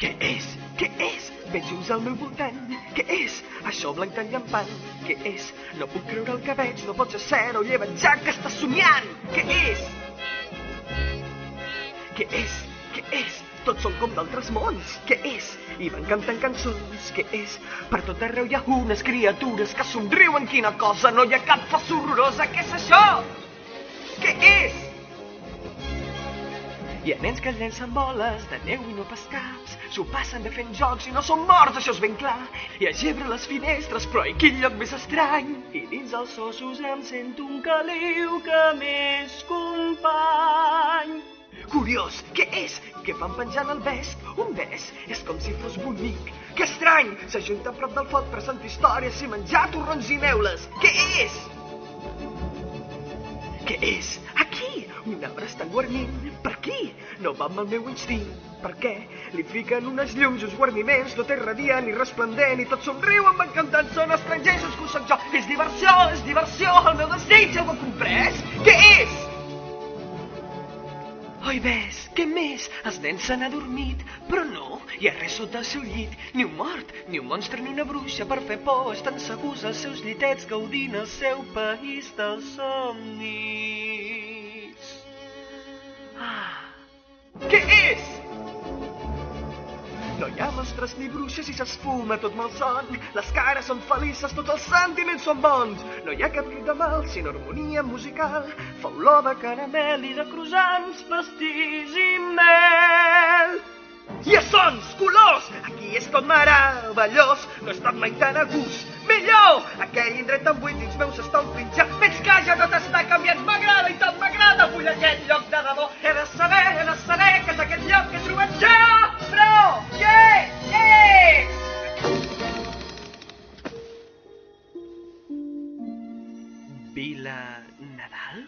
Què és? Què és? Veig llums al meu voltant. Què és? Això blanc tan llampant. Què és? No puc creure el que veig, no pot ser cert o llevatjar que estàs somiant. Què és? Què és? Què és? Tots són com d'altres mons. Què és? I van cantant cançons. Què és? Per tot arreu hi ha unes criatures que somriuen. Quina cosa, no hi ha cap força horrorosa. Què és això? Què és? Hi ha nens que llencen boles de neu i no pas caps. S'ho passen bé fent jocs i no són morts, això és ben clar. Hi ha gebre a les finestres, però ai, quin lloc més estrany. I dins els ossos em sento un caliu que m'és company. Curiós, què és? Què fan penjant el vesc? Un bes? És com si fos bonic. Que estrany! S'ajunta a prop del foc per sentir històries i menjar torrons i neules. Què és? Què és? Aquí! Un arbre està guarnint. Per qui? No va amb el meu instint. Per què? Li fiquen unes llums, uns guarniments, tot és radiant i resplendent i tots somriuen, van cantant, són estrangers, els que ho soc jo. És diversió, el meu desig, heu comprès? Què és? Oi, ves, què més? Els nens s'han adormit, però no, hi ha res sota el seu llit, ni un mort, ni un monstre, ni una bruixa per fer por, estan segurs als seus llitets gaudint el seu país dels somnis. Què és? No hi ha monstres ni bruixes i s'esfuma tot malson. Les cares són felices, tots els sentiments són bons. No hi ha cap crit de mal, sinó harmonia musical. Fa olor de caramel i de croissants, pastís i mel. Hi ha sons, colors, aquí és tot meravellós. No he estat mai tan a gust. Millor! Aquell indret tan buit dins meu s'està omplint ja. Veig que ja tot està canviant, m'agrada i tot m'agrada. Vull aquest lloc de debò. He de saber que és aquest lloc que he trobat ja. Però què és? Vila Nadal?